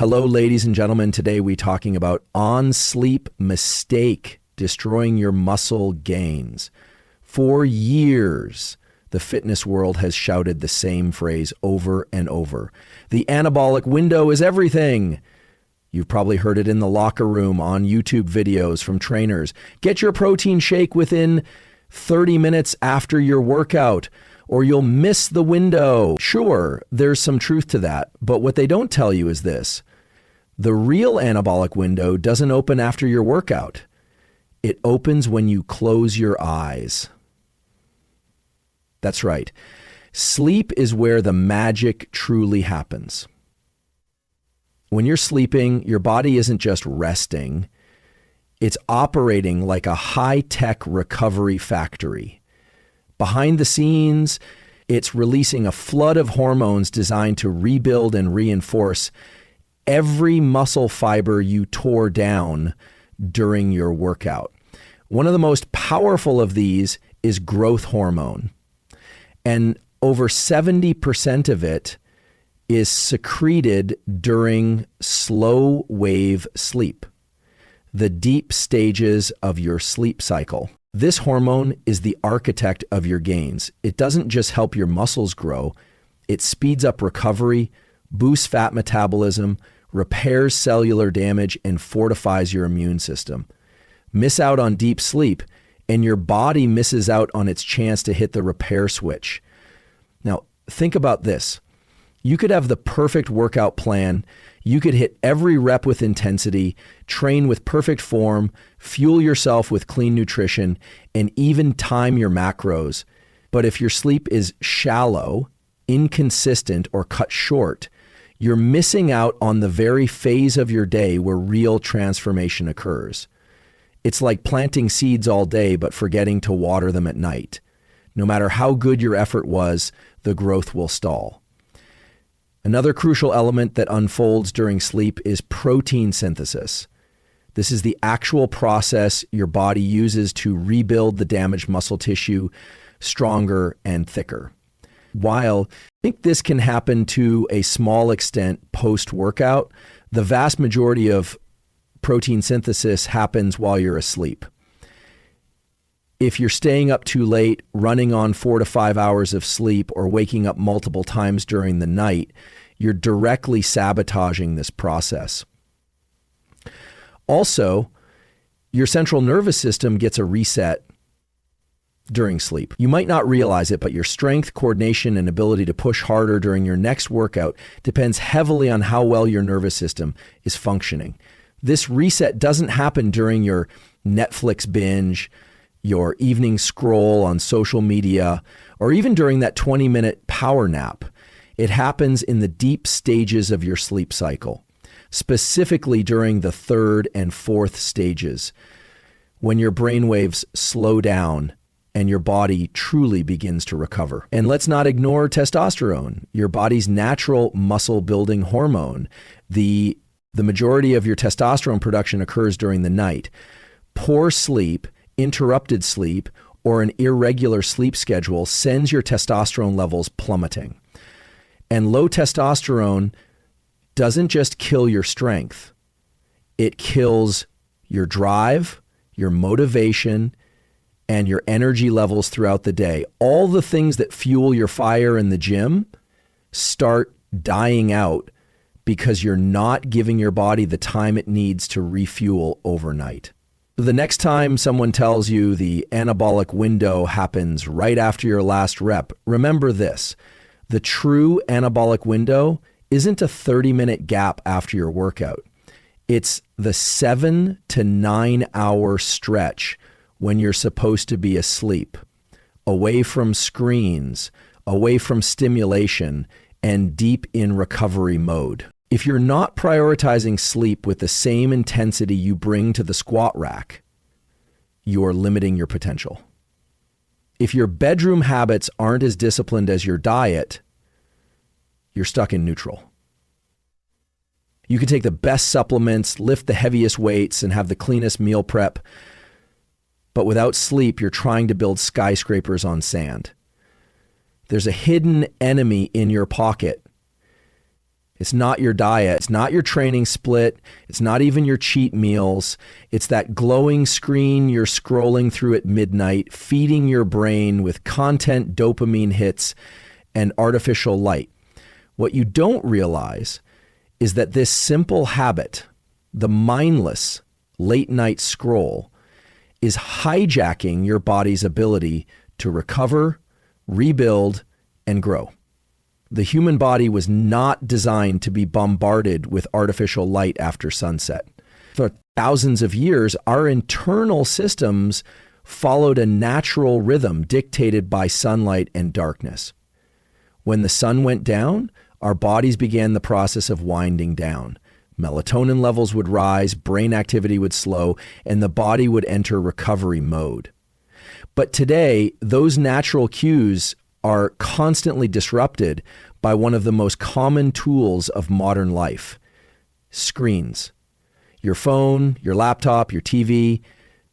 Hello, ladies and gentlemen. Today we're talking about on-sleep mistake, destroying your muscle gains. For years, the fitness world has shouted the same phrase over and over. The anabolic window is everything. You've probably heard it in the locker room, on YouTube videos from trainers. Get your protein shake within 30 minutes after your workout, or you'll miss the window. Sure, there's some truth to that, but what they don't tell you is this. The real anabolic window doesn't open after your workout. It opens when you close your eyes. That's right. Sleep is where the magic truly happens. When you're sleeping, your body isn't just resting. It's operating like a high-tech recovery factory. Behind the scenes, it's releasing a flood of hormones designed to rebuild and reinforce every muscle fiber you tore down during your workout. One of the most powerful of these is growth hormone. And over 70% of it is secreted during slow wave sleep, the deep stages of your sleep cycle. This hormone is the architect of your gains. It doesn't just help your muscles grow, it speeds up recovery, boosts fat metabolism, repairs cellular damage, and fortifies your immune system. Miss out on deep sleep, and your body misses out on its chance to hit the repair switch. Now, think about this. You could have the perfect workout plan. You could hit every rep with intensity, train with perfect form, fuel yourself with clean nutrition, and even time your macros. But if your sleep is shallow, inconsistent, or cut short, you're missing out on the very phase of your day where real transformation occurs. It's like planting seeds all day but forgetting to water them at night. No matter how good your effort was, the growth will stall. Another crucial element that unfolds during sleep is protein synthesis. This is the actual process your body uses to rebuild the damaged muscle tissue stronger and thicker. While I think this can happen to a small extent post-workout, the vast majority of protein synthesis happens while you're asleep. If you're staying up too late, running on 4 to 5 hours of sleep, or waking up multiple times during the night, you're directly sabotaging this process. Also, your central nervous system gets a reset during sleep. You might not realize it, but your strength, coordination, and ability to push harder during your next workout depends heavily on how well your nervous system is functioning. This reset doesn't happen during your Netflix binge, your evening scroll on social media, or even during that 20-minute power nap. It happens in the deep stages of your sleep cycle, specifically during the third and fourth stages, when your brain waves slow down and your body truly begins to recover. And let's not ignore testosterone, your body's natural muscle-building hormone. The majority of your testosterone production occurs during the night. Poor sleep, interrupted sleep, or an irregular sleep schedule sends your testosterone levels plummeting. And low testosterone doesn't just kill your strength, it kills your drive, your motivation, and your energy levels throughout the day. All the things that fuel your fire in the gym start dying out because you're not giving your body the time it needs to refuel overnight. The next time someone tells you the anabolic window happens right after your last rep, remember this. The true anabolic window isn't a 30-minute gap after your workout. It's the 7 to 9 hour stretch when you're supposed to be asleep, away from screens, away from stimulation, and deep in recovery mode. If you're not prioritizing sleep with the same intensity you bring to the squat rack, you're limiting your potential. If your bedroom habits aren't as disciplined as your diet, you're stuck in neutral. You can take the best supplements, lift the heaviest weights, and have the cleanest meal prep, but without sleep, you're trying to build skyscrapers on sand. There's a hidden enemy in your pocket. It's not your diet. It's not your training split. It's not even your cheat meals. It's that glowing screen you're scrolling through at midnight, feeding your brain with content, dopamine hits, and artificial light. What you don't realize is that this simple habit, the mindless late night scroll, is hijacking your body's ability to recover, rebuild, and grow. The human body was not designed to be bombarded with artificial light after sunset. For thousands of years, our internal systems followed a natural rhythm dictated by sunlight and darkness. When the sun went down, our bodies began the process of winding down. Melatonin levels would rise, brain activity would slow, and the body would enter recovery mode. But today, those natural cues are constantly disrupted by one of the most common tools of modern life: screens. Your phone, your laptop, your TV,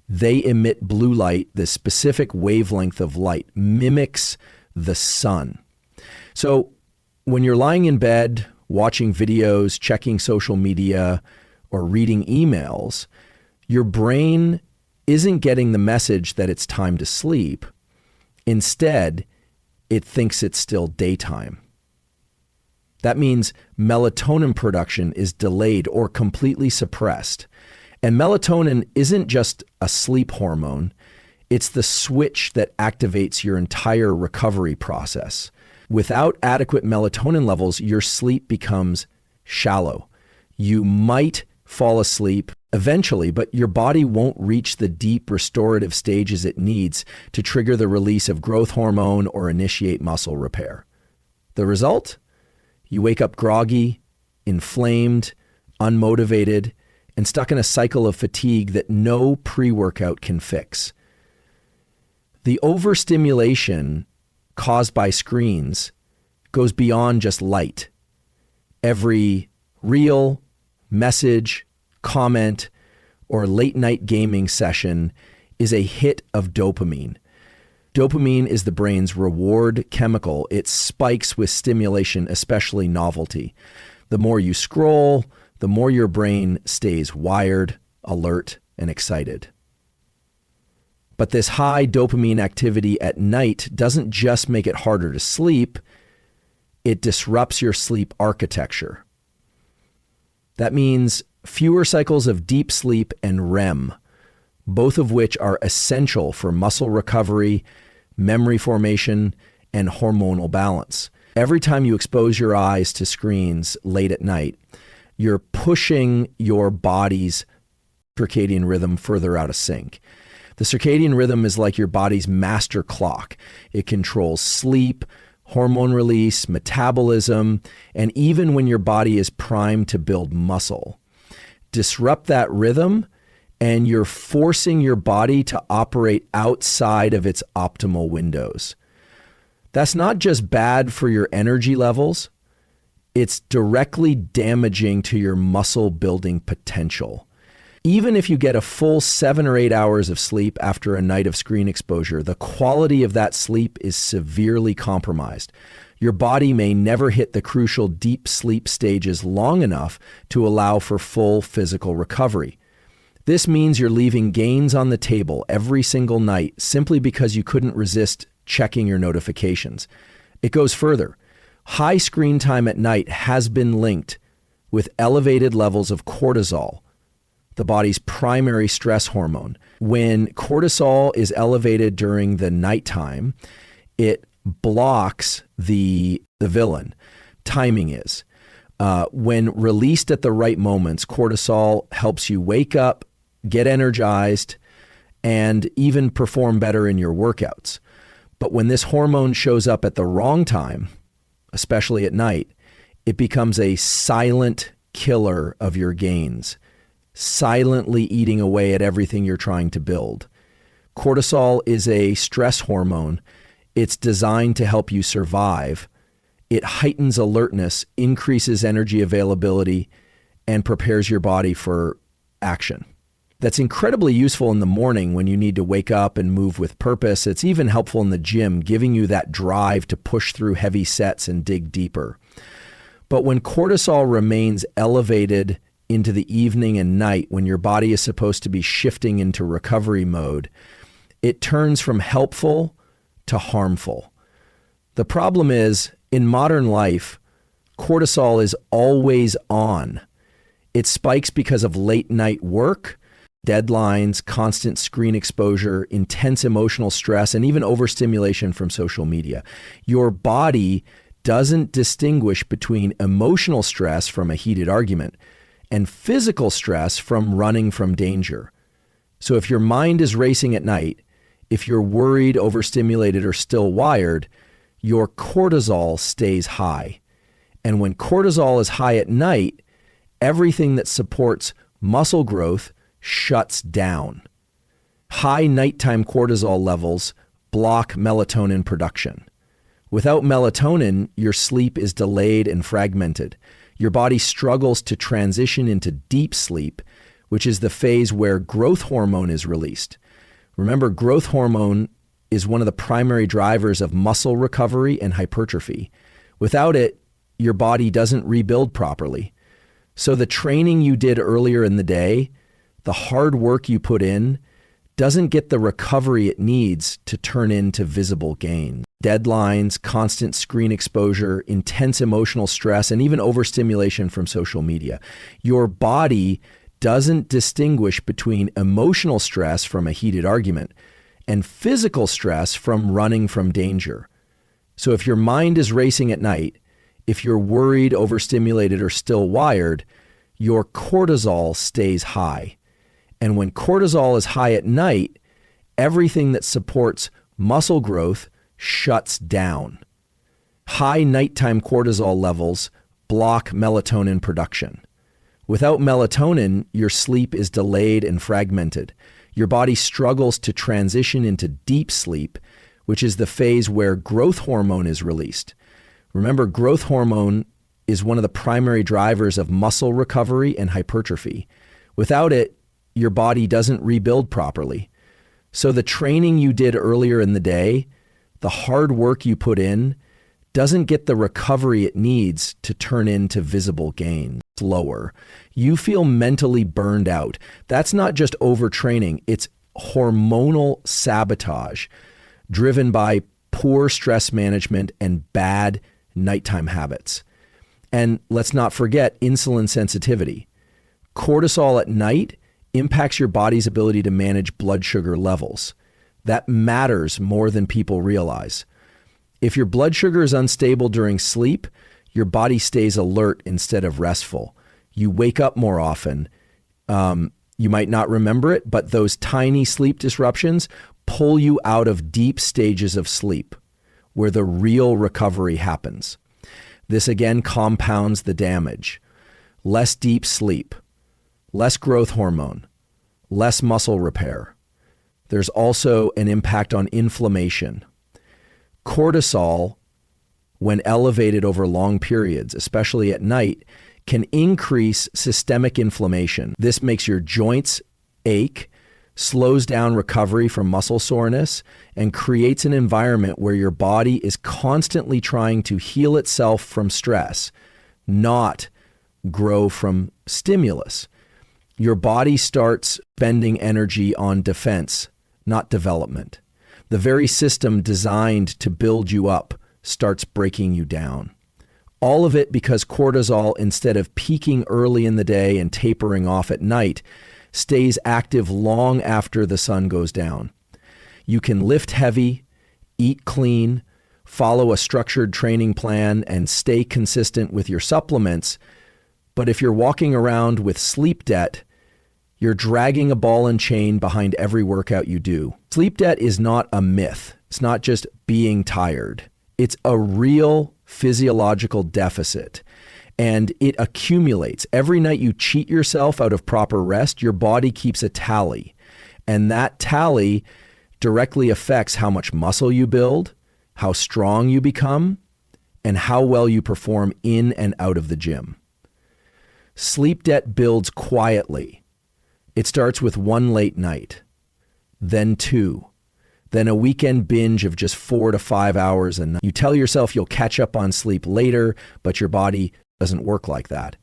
they emit blue light. This specific wavelength of light mimics the sun. So when you're lying in bed, watching videos, checking social media, or reading emails, your brain isn't getting the message that it's time to sleep. Instead, it thinks it's still daytime. That means melatonin production is delayed or completely suppressed. And melatonin isn't just a sleep hormone. It's the switch that activates your entire recovery process. Without adequate melatonin levels, your sleep becomes shallow. You might fall asleep eventually, but your body won't reach the deep restorative stages it needs to trigger the release of growth hormone or initiate muscle repair. The result? You wake up groggy, inflamed, unmotivated, and stuck in a cycle of fatigue that no pre-workout can fix. The overstimulation caused by screens goes beyond just light. Every reel, message, comment, or late night gaming session is a hit of dopamine. Dopamine is the brain's reward chemical. It spikes with stimulation, especially novelty. The more you scroll, the more your brain stays wired, alert, and excited. But this high dopamine activity at night doesn't just make it harder to sleep, it disrupts your sleep architecture. That means fewer cycles of deep sleep and REM, both of which are essential for muscle recovery, memory formation, and hormonal balance. Every time you expose your eyes to screens late at night, you're pushing your body's circadian rhythm further out of sync. The circadian rhythm is like your body's master clock. It controls sleep, hormone release, metabolism, and even when your body is primed to build muscle. Disrupt that rhythm, and you're forcing your body to operate outside of its optimal windows. That's not just bad for your energy levels, it's directly damaging to your muscle building potential. Even if you get a full 7 or 8 hours of sleep after a night of screen exposure, the quality of that sleep is severely compromised. Your body may never hit the crucial deep sleep stages long enough to allow for full physical recovery. This means you're leaving gains on the table every single night simply because you couldn't resist checking your notifications. It goes further. High screen time at night has been linked with elevated levels of cortisol, the body's primary stress hormone. When cortisol is elevated during the nighttime, it blocks the villain. Timing is. When released at the right moments, cortisol helps you wake up, get energized, and even perform better in your workouts. But when this hormone shows up at the wrong time, especially at night, it becomes a silent killer of your gains, silently eating away at everything you're trying to build. Cortisol is a stress hormone. It's designed to help you survive. It heightens alertness, increases energy availability, and prepares your body for action. That's incredibly useful in the morning when you need to wake up and move with purpose. It's even helpful in the gym, giving you that drive to push through heavy sets and dig deeper. But when cortisol remains elevated into the evening and night, when your body is supposed to be shifting into recovery mode, it turns from helpful to harmful. The problem is, in modern life, cortisol is always on. It spikes because of late night work, deadlines, constant screen exposure, intense emotional stress, and even overstimulation from social media. Your body doesn't distinguish between emotional stress from a heated argument and physical stress from running from danger. So if your mind is racing at night, if you're worried, overstimulated, or still wired, your cortisol stays high. And when cortisol is high at night, everything that supports muscle growth shuts down. High nighttime cortisol levels block melatonin production. Without melatonin, your sleep is delayed and fragmented. Your body struggles to transition into deep sleep, which is the phase where growth hormone is released. Remember, growth hormone is one of the primary drivers of muscle recovery and hypertrophy. Without it, your body doesn't rebuild properly. So the training you did earlier in the day, the hard work you put in, doesn't get the recovery it needs to turn into visible gain. Deadlines, constant screen exposure, intense emotional stress, and even overstimulation from social media. Your body doesn't distinguish between emotional stress from a heated argument and physical stress from running from danger. So if your mind is racing at night, if you're worried, overstimulated, or still wired, your cortisol stays high. And when cortisol is high at night, everything that supports muscle growth shuts down. High nighttime cortisol levels block melatonin production. Without melatonin, your sleep is delayed and fragmented. Your body struggles to transition into deep sleep, which is the phase where growth hormone is released. Remember, growth hormone is one of the primary drivers of muscle recovery and hypertrophy. Without it, your body doesn't rebuild properly. So the training you did earlier in the day, the hard work you put in, doesn't get the recovery it needs to turn into visible gain. Slower. You feel mentally burned out. That's not just overtraining, it's hormonal sabotage driven by poor stress management and bad nighttime habits. And let's not forget insulin sensitivity. Cortisol at night impacts your body's ability to manage blood sugar levels. That matters more than people realize. If your blood sugar is unstable during sleep, your body stays alert instead of restful. You wake up more often. You might not remember it, but those tiny sleep disruptions pull you out of deep stages of sleep where the real recovery happens. This again compounds the damage. Less deep sleep, less growth hormone, less muscle repair. There's also an impact on inflammation. Cortisol, when elevated over long periods, especially at night, can increase systemic inflammation. This makes your joints ache, slows down recovery from muscle soreness, and creates an environment where your body is constantly trying to heal itself from stress, not grow from stimulus. Your body starts spending energy on defense, not development. The very system designed to build you up starts breaking you down. All of it because cortisol, instead of peaking early in the day and tapering off at night, stays active long after the sun goes down. You can lift heavy, eat clean, follow a structured training plan, and stay consistent with your supplements. But if you're walking around with sleep debt, you're dragging a ball and chain behind every workout you do. Sleep debt is not a myth. It's not just being tired. It's a real physiological deficit. And it accumulates. Every night you cheat yourself out of proper rest, your body keeps a tally. And that tally directly affects how much muscle you build, how strong you become, and how well you perform in and out of the gym. Sleep debt builds quietly. It starts with one late night, then two, then a weekend binge of just 4 to 5 hours a night. You tell yourself you'll catch up on sleep later, but your body doesn't work like that.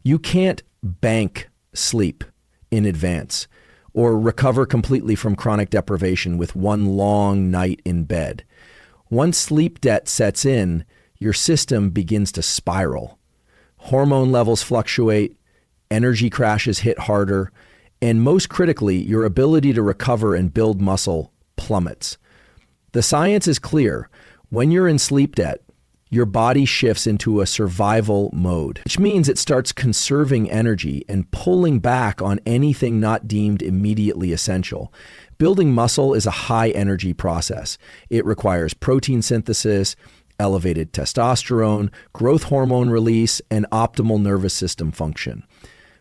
You can't bank sleep in advance or recover completely from chronic deprivation with one long night in bed. Once sleep debt sets in, your system begins to spiral. Hormone levels fluctuate, energy crashes hit harder, and most critically, your ability to recover and build muscle plummets. The science is clear. When you're in sleep debt, your body shifts into a survival mode, which means it starts conserving energy and pulling back on anything not deemed immediately essential. Building muscle is a high energy process. It requires protein synthesis, elevated testosterone, growth hormone release, and optimal nervous system function.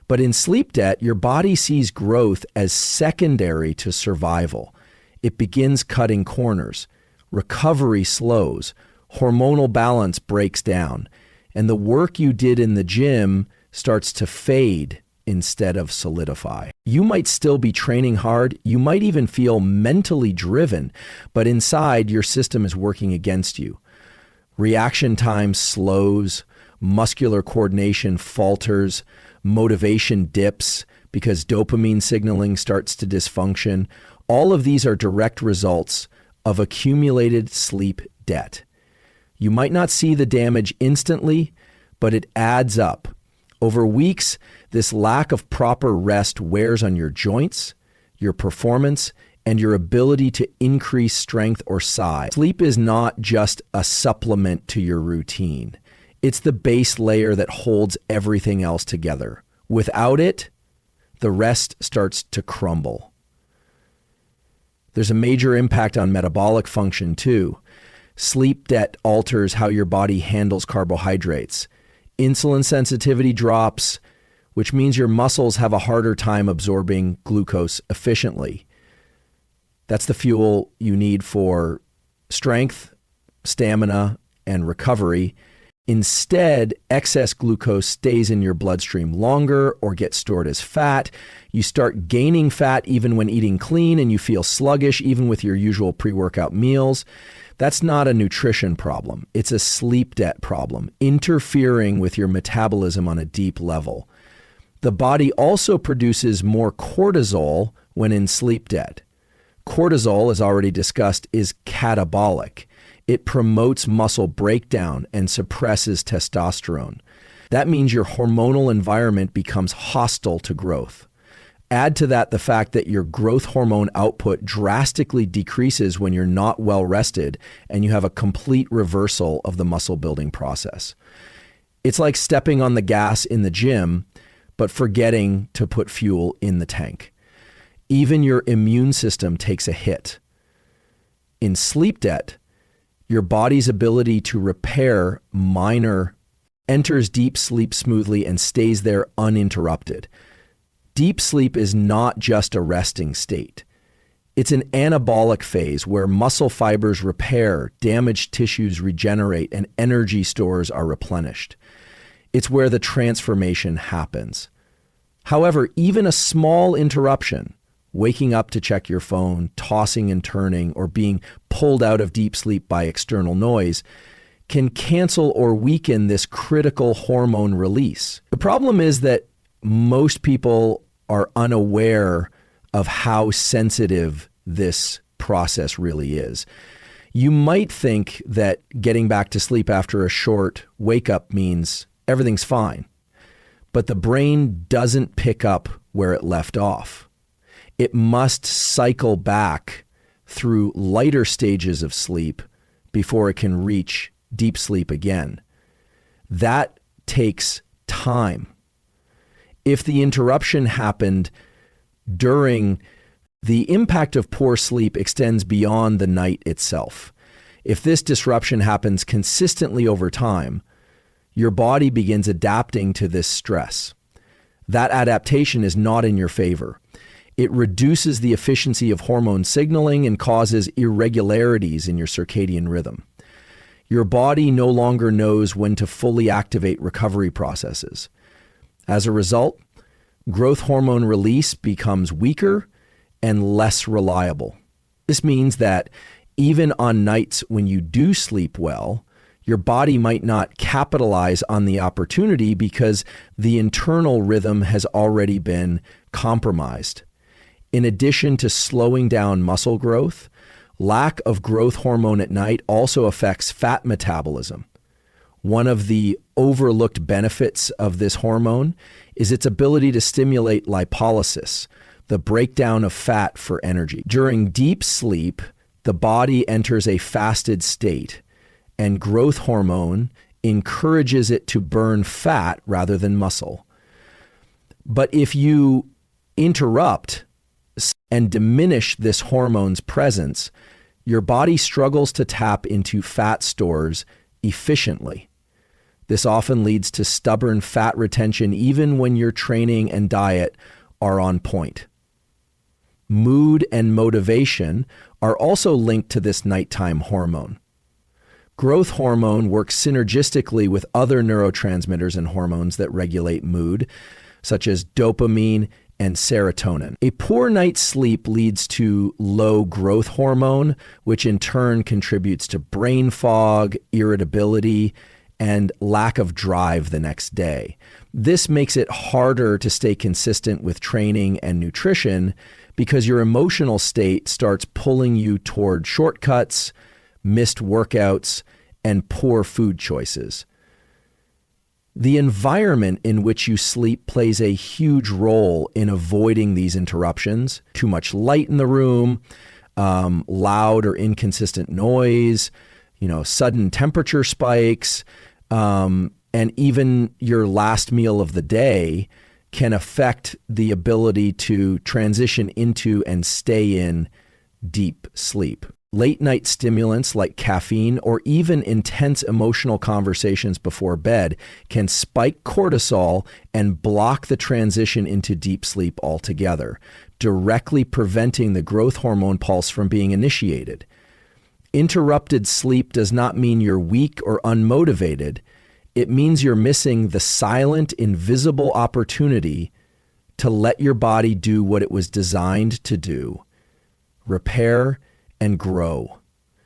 But in sleep debt, your body sees growth as secondary to survival. It begins cutting corners. Recovery slows. Hormonal balance breaks down. And the work you did in the gym starts to fade instead of solidify. You might still be training hard. You might even feel mentally driven, but inside your system is working against you. Reaction time slows. Muscular coordination falters. Motivation dips because dopamine signaling starts to dysfunction. All of these are direct results of accumulated sleep debt. You might not see the damage instantly, but it adds up. Over weeks, this lack of proper rest wears on your joints, your performance, and your ability to increase strength or size. Sleep is not just a supplement to your routine. It's the base layer that holds everything else together. Without it, the rest starts to crumble. There's a major impact on metabolic function too. Sleep debt alters how your body handles carbohydrates. Insulin sensitivity drops, which means your muscles have a harder time absorbing glucose efficiently. That's the fuel you need for strength, stamina, and recovery. Instead, excess glucose stays in your bloodstream longer or gets stored as fat. You start gaining fat even when eating clean, and you feel sluggish even with your usual pre-workout meals. That's not a nutrition problem. It's a sleep debt problem, interfering with your metabolism on a deep level. The body also produces more cortisol when in sleep debt. Cortisol, as already discussed, is catabolic. It promotes muscle breakdown and suppresses testosterone. That means your hormonal environment becomes hostile to growth. Add to that the fact that your growth hormone output drastically decreases when you're not well rested, and you have a complete reversal of the muscle building process. It's like stepping on the gas in the gym, but forgetting to put fuel in the tank. Even your immune system takes a hit. In sleep debt, your body's ability to repair enters deep sleep smoothly and stays there uninterrupted. Deep sleep is not just a resting state. It's an anabolic phase where muscle fibers repair, damaged tissues regenerate, and energy stores are replenished. It's where the transformation happens. However, even a small interruption, waking up to check your phone, tossing and turning, or being pulled out of deep sleep by external noise, can cancel or weaken this critical hormone release. The problem is that most people are unaware of how sensitive this process really is. You might think that getting back to sleep after a short wake up means everything's fine, but the brain doesn't pick up where it left off. It must cycle back through lighter stages of sleep before it can reach deep sleep again. That takes time. If the interruption happened during, the impact of poor sleep extends beyond the night itself. If this disruption happens consistently over time, your body begins adapting to this stress. That adaptation is not in your favor. It reduces the efficiency of hormone signaling and causes irregularities in your circadian rhythm. Your body no longer knows when to fully activate recovery processes. As a result, growth hormone release becomes weaker and less reliable. This means that even on nights when you do sleep well, your body might not capitalize on the opportunity because the internal rhythm has already been compromised. In addition to slowing down muscle growth, lack of growth hormone at night also affects fat metabolism. One of the overlooked benefits of this hormone is its ability to stimulate lipolysis, the breakdown of fat for energy. During deep sleep, the body enters a fasted state, and growth hormone encourages it to burn fat rather than muscle. But if you interrupt and diminish this hormone's presence, your body struggles to tap into fat stores efficiently. This often leads to stubborn fat retention even when your training and diet are on point. Mood and motivation are also linked to this nighttime hormone. Growth hormone works synergistically with other neurotransmitters and hormones that regulate mood, such as dopamine and serotonin. A poor night's sleep leads to low growth hormone, which in turn contributes to brain fog, irritability, and lack of drive the next day. This makes it harder to stay consistent with training and nutrition because your emotional state starts pulling you toward shortcuts, missed workouts, and poor food choices. The environment in which you sleep plays a huge role in avoiding these interruptions. Too much light in the room, loud or inconsistent noise, sudden temperature spikes, and even your last meal of the day can affect the ability to transition into and stay in deep sleep. Late night stimulants like caffeine or even intense emotional conversations before bed can spike cortisol and block the transition into deep sleep altogether, directly preventing the growth hormone pulse from being initiated. Interrupted sleep does not mean you're weak or unmotivated. It means you're missing the silent, invisible opportunity to let your body do what it was designed to do: repair and grow.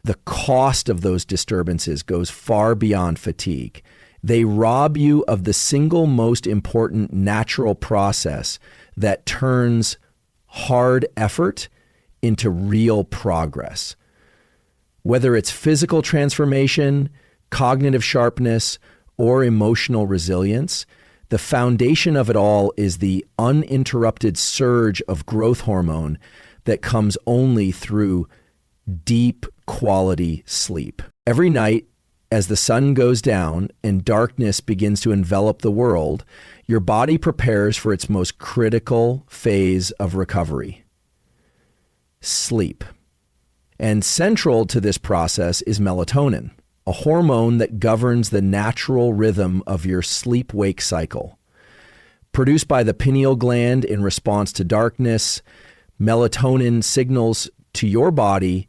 The cost of those disturbances goes far beyond fatigue. They rob you of the single most important natural process that turns hard effort into real progress. Whether it's physical transformation, cognitive sharpness, or emotional resilience, the foundation of it all is the uninterrupted surge of growth hormone that comes only through deep quality sleep. Every night, as the sun goes down and darkness begins to envelop the world, your body prepares for its most critical phase of recovery: sleep. And central to this process is melatonin, a hormone that governs the natural rhythm of your sleep-wake cycle. Produced by the pineal gland in response to darkness, melatonin signals to your body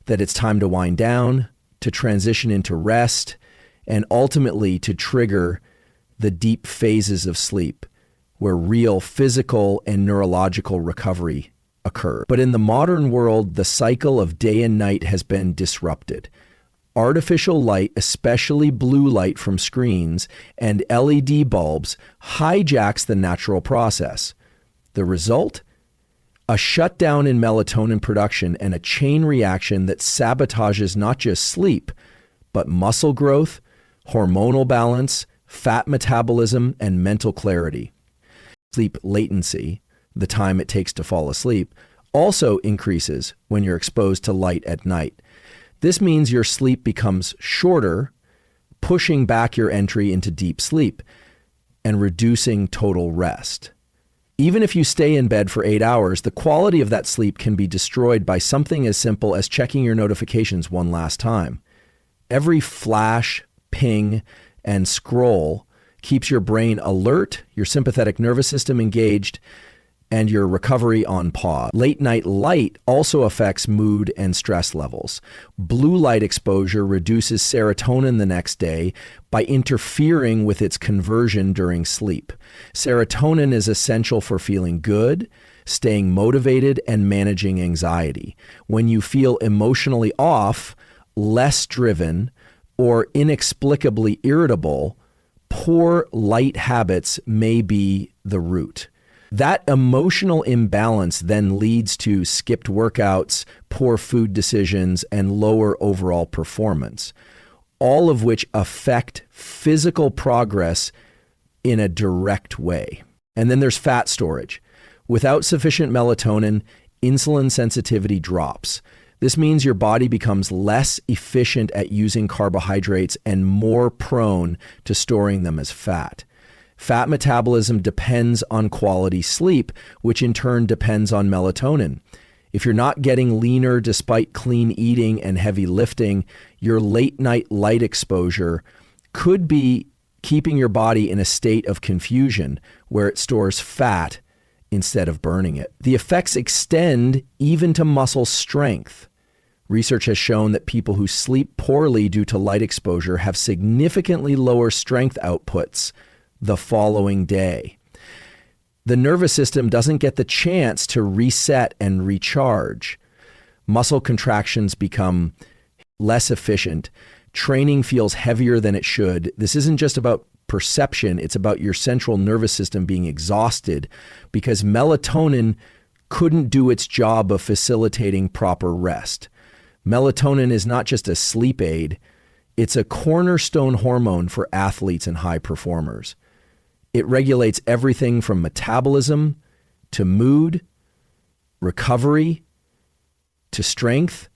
that it's time to wind down, to transition into rest, and ultimately to trigger the deep phases of sleep where real physical and neurological recovery occur. But in the modern world, the cycle of day and night has been disrupted. Artificial light, especially blue light from screens and LED bulbs, hijacks the natural process. The result? A shutdown in melatonin production and a chain reaction that sabotages not just sleep, but muscle growth, hormonal balance, fat metabolism, and mental clarity. Sleep latency, the time it takes to fall asleep, also increases when you're exposed to light at night. This means your sleep becomes shorter, pushing back your entry into deep sleep and reducing total rest. Even if you stay in bed for 8 hours, the quality of that sleep can be destroyed by something as simple as checking your notifications one last time. Every flash, ping, and scroll keeps your brain alert, your sympathetic nervous system engaged, and your recovery on pause. Late night light also affects mood and stress levels. Blue light exposure reduces serotonin the next day by interfering with its conversion during sleep. Serotonin is essential for feeling good, staying motivated, and managing anxiety. When you feel emotionally off, less driven, or inexplicably irritable, poor light habits may be the root. That emotional imbalance then leads to skipped workouts, poor food decisions, and lower overall performance, all of which affect physical progress in a direct way. And then there's fat storage. Without sufficient melatonin, insulin sensitivity drops. This means your body becomes less efficient at using carbohydrates and more prone to storing them as fat. Fat metabolism depends on quality sleep, which in turn depends on melatonin. If you're not getting leaner despite clean eating and heavy lifting, your late night light exposure could be keeping your body in a state of confusion where it stores fat instead of burning it. The effects extend even to muscle strength. Research has shown that people who sleep poorly due to light exposure have significantly lower strength outputs the following day. The nervous system doesn't get the chance to reset and recharge. Muscle contractions become less efficient. Training feels heavier than it should. This isn't just about perception, it's about your central nervous system being exhausted because melatonin couldn't do its job of facilitating proper rest. Melatonin is not just a sleep aid, it's a cornerstone hormone for athletes and high performers. It regulates everything from metabolism to mood, recovery to strength,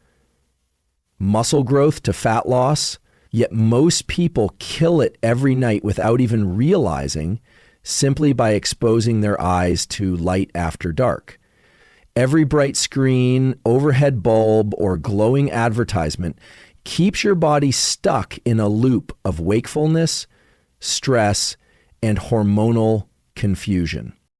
muscle growth to fat loss. Yet most people kill it every night without even realizing, simply by exposing their eyes to light after dark. Every bright screen, overhead bulb, or glowing advertisement keeps your body stuck in a loop of wakefulness, stress, and hormonal confusion.